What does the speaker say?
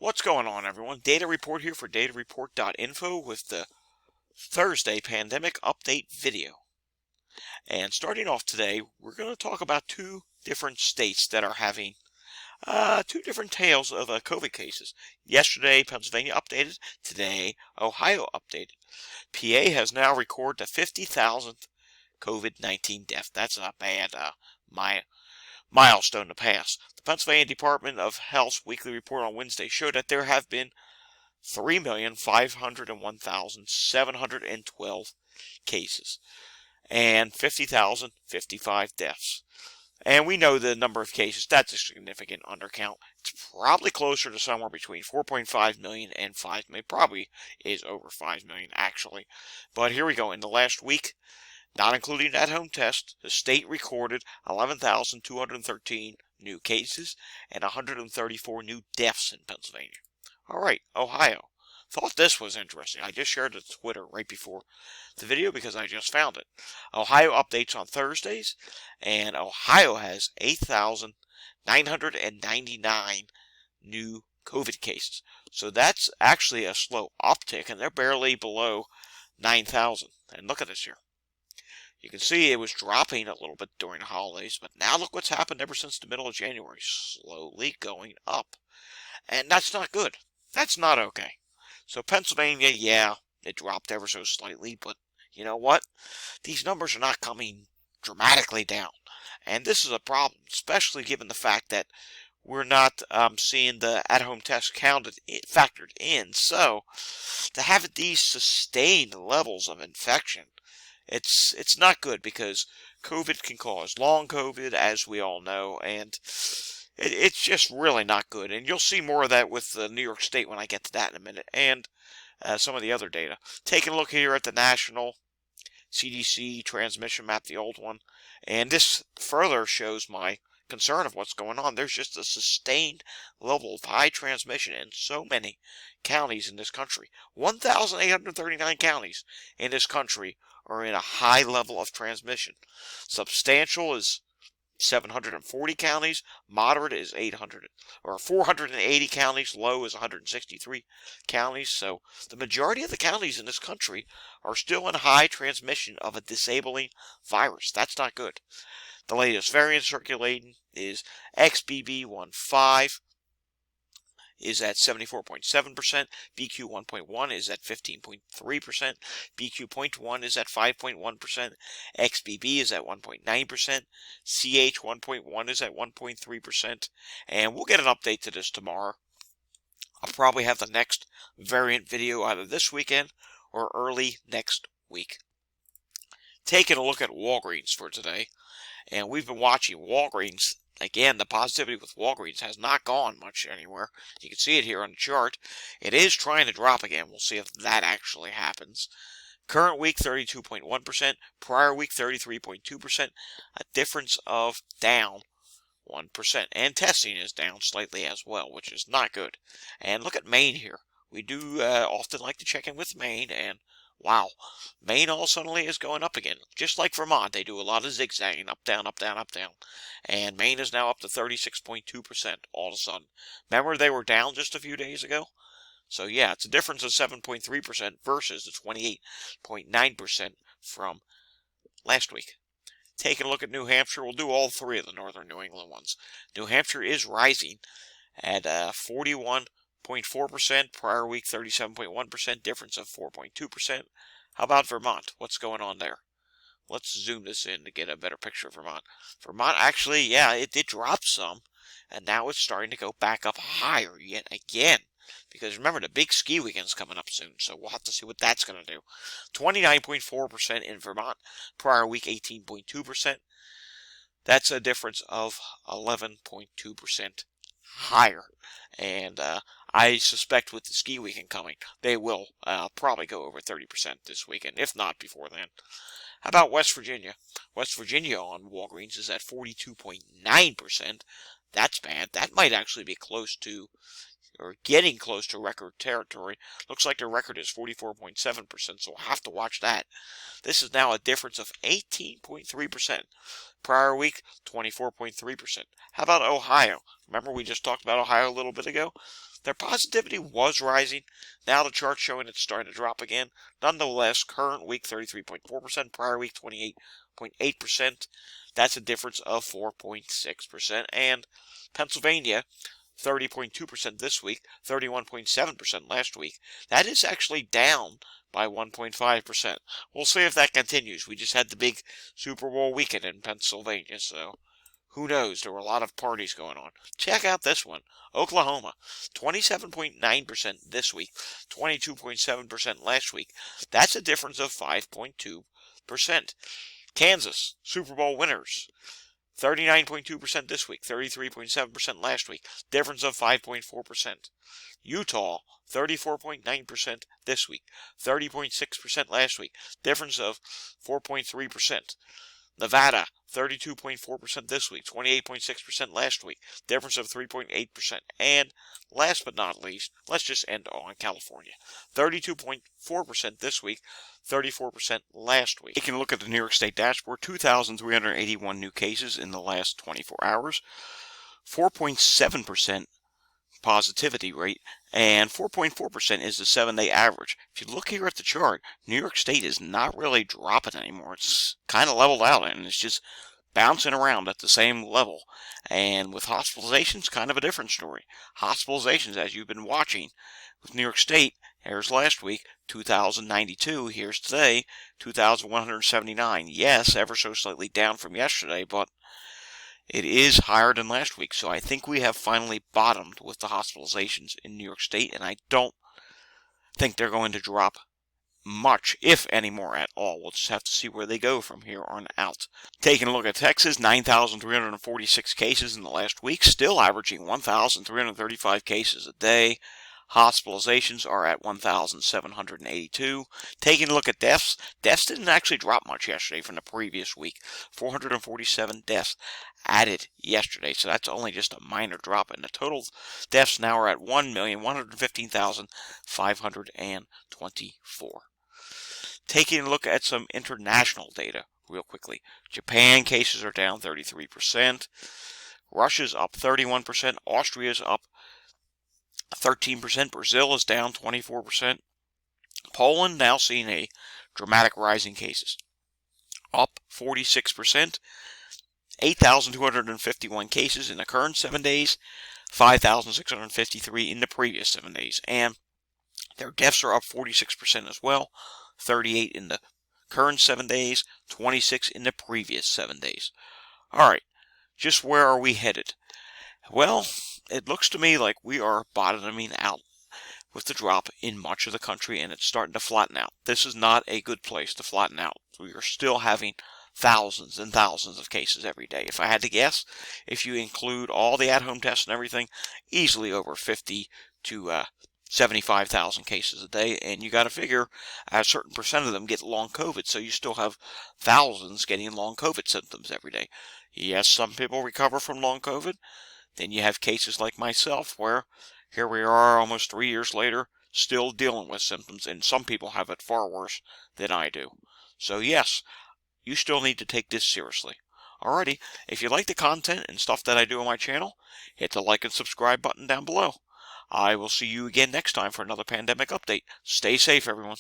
What's going on, everyone? Data Report here for datareport.info with the Thursday Pandemic Update video. And starting off today, we're going to talk about two different states that are having two different tales of COVID cases. Yesterday, Pennsylvania updated. Today, Ohio updated. PA has now recorded the 50,000th COVID-19 death. That's a bad milestone to pass. The Pennsylvania Department of Health's weekly report on Wednesday showed that there have been 3,501,712 cases and 50,055 deaths. And we know the number of cases, that's a significant undercount. It's probably closer to somewhere between 4.5 million and 5 million. Probably is over 5 million, actually. But here we go. In the last week, not including at-home tests, the state recorded 11,213 new cases and 134 new deaths in Pennsylvania. All right, Ohio. Thought this was interesting. I just shared it to Twitter right before the video because I just found it. Ohio updates on Thursdays, and Ohio has 8,999 new COVID cases. So that's actually a slow uptick, and they're barely below 9,000. And look at this here. You can see it was dropping a little bit during the holidays, but now look what's happened ever since the middle of January. Slowly going up. And that's not good. That's not okay. So Pennsylvania, yeah, it dropped ever so slightly, but you know what? These numbers are not coming dramatically down. And this is a problem, especially given the fact that we're not seeing the at-home test factored in. So to have these sustained levels of infection, it's not good because COVID can cause long COVID, as we all know, and it's just really not good. And you'll see more of that with New York State when I get to that in a minute, and some of the other data. Taking a look here at the national CDC transmission map, the old one, and this further shows my concern of what's going on. There's just a sustained level of high transmission in so many counties in this country. 1,839 counties in this country are in a high level of transmission. Substantial is 740 counties, moderate is 480 counties, low is 163 counties. So the majority of the counties in this country are still in high transmission of a disabling virus. That's not good. The latest variant circulating is XBB.1.5 is at 74.7%, BQ 1.1 is at 15.3%, BQ.1 is at 5.1%, XBB is at 1.9%, CH 1.1 is at 1.3%, and we'll get an update to this tomorrow. I'll probably have the next variant video either this weekend or early next week. Taking a look at Walgreens for today, and we've been watching Walgreens. Again, the positivity with Walgreens has not gone much anywhere. You can see it here on the chart. It is trying to drop again. We'll see if that actually happens. Current week, 32.1%. Prior week, 33.2%. A difference of down 1%. And testing is down slightly as well, which is not good. And look at Maine here. We do often like to check in with Maine, and wow, Maine all suddenly is going up again. Just like Vermont, they do a lot of zigzagging, up, down, up, down, up, down. And Maine is now up to 36.2% all of a sudden. Remember they were down just a few days ago? So yeah, it's a difference of 7.3% versus the 28.9% from last week. Taking a look at New Hampshire, we'll do all three of the northern New England ones. New Hampshire is rising at 41.4%, prior week 37.1%, difference of 4.2%. How about Vermont? What's going on there? Let's zoom this in to get a better picture of Vermont. Vermont actually, yeah, it did drop some, and now it's starting to go back up higher yet again. Because remember, the big ski weekend's coming up soon, so we'll have to see what that's going to do. 29.4% in Vermont, prior week 18.2%. That's a difference of 11.2% higher. And I suspect with the ski weekend coming, they will probably go over 30% this weekend, if not before then. How about West Virginia? West Virginia on Walgreens is at 42.9%. That's bad. That might actually be close to, or getting close to record territory. Looks like the record is 44.7%, so we'll have to watch that. This is now a difference of 18.3%. Prior week, 24.3%. How about Ohio? Remember we just talked about Ohio a little bit ago? Their positivity was rising. Now the chart's showing it's starting to drop again. Nonetheless, current week 33.4%, prior week 28.8%. That's a difference of 4.6%. And Pennsylvania, 30.2% this week, 31.7% last week. That is actually down by 1.5%. We'll see if that continues. We just had the big Super Bowl weekend in Pennsylvania, so who knows? There were a lot of parties going on. Check out this one. Oklahoma, 27.9% this week, 22.7% last week. That's a difference of 5.2%. Kansas, Super Bowl winners, 39.2% this week, 33.7% last week, difference of 5.4%. Utah, 34.9% this week, 30.6% last week, difference of 4.3%. Nevada, 32.4% this week, 28.6% last week, difference of 3.8%. And last but not least, let's just end on California. 32.4% this week, 34% last week. You can look at the New York State dashboard, 2,381 new cases in the last 24 hours, 4.7% positivity rate, and 4.4% is the 7-day average. If you look here at the chart, New York State is not really dropping anymore. It's kind of leveled out, and it's just bouncing around at the same level. And with hospitalizations, kind of a different story. Hospitalizations, as you've been watching with New York State, here's last week, 2,092. Here's today, 2,179. Yes, ever so slightly down from yesterday, but it is higher than last week, so I think we have finally bottomed with the hospitalizations in New York State, and I don't think they're going to drop much, if any more at all. We'll just have to see where they go from here on out. Taking a look at Texas, 9,346 cases in the last week, still averaging 1,335 cases a day. Hospitalizations are at 1,782. Taking a look at deaths, deaths didn't actually drop much yesterday from the previous week. 447 deaths added yesterday, so that's only just a minor drop. And the total deaths now are at 1,115,524. Taking a look at some international data real quickly. Japan cases are down 33%. Russia's up 31%. Austria's up 13%. Brazil is down 24%. Poland now seeing a dramatic rise in cases, up 46%. 8,251 cases in the current 7 days, 5,653 in the previous 7 days. And their deaths are up 46% as well, 38 in the current 7 days, 26 in the previous 7 days. All right, just where are we headed? Well, it looks to me like we are bottoming out with the drop in much of the country, and it's starting to flatten out. This is not a good place to flatten out. We are still having thousands and thousands of cases every day. If I had to guess, if you include all the at-home tests and everything, easily over 50 to 75,000 cases a day, and you got to figure a certain percent of them get long COVID, so you still have thousands getting long COVID symptoms every day. Yes, some people recover from long COVID. Then you have cases like myself where here we are almost 3 years later, still dealing with symptoms, and some people have it far worse than I do. So yes, you still need to take this seriously. Alrighty, if you like the content and stuff that I do on my channel, hit the like and subscribe button down below. I will see you again next time for another pandemic update. Stay safe, everyone.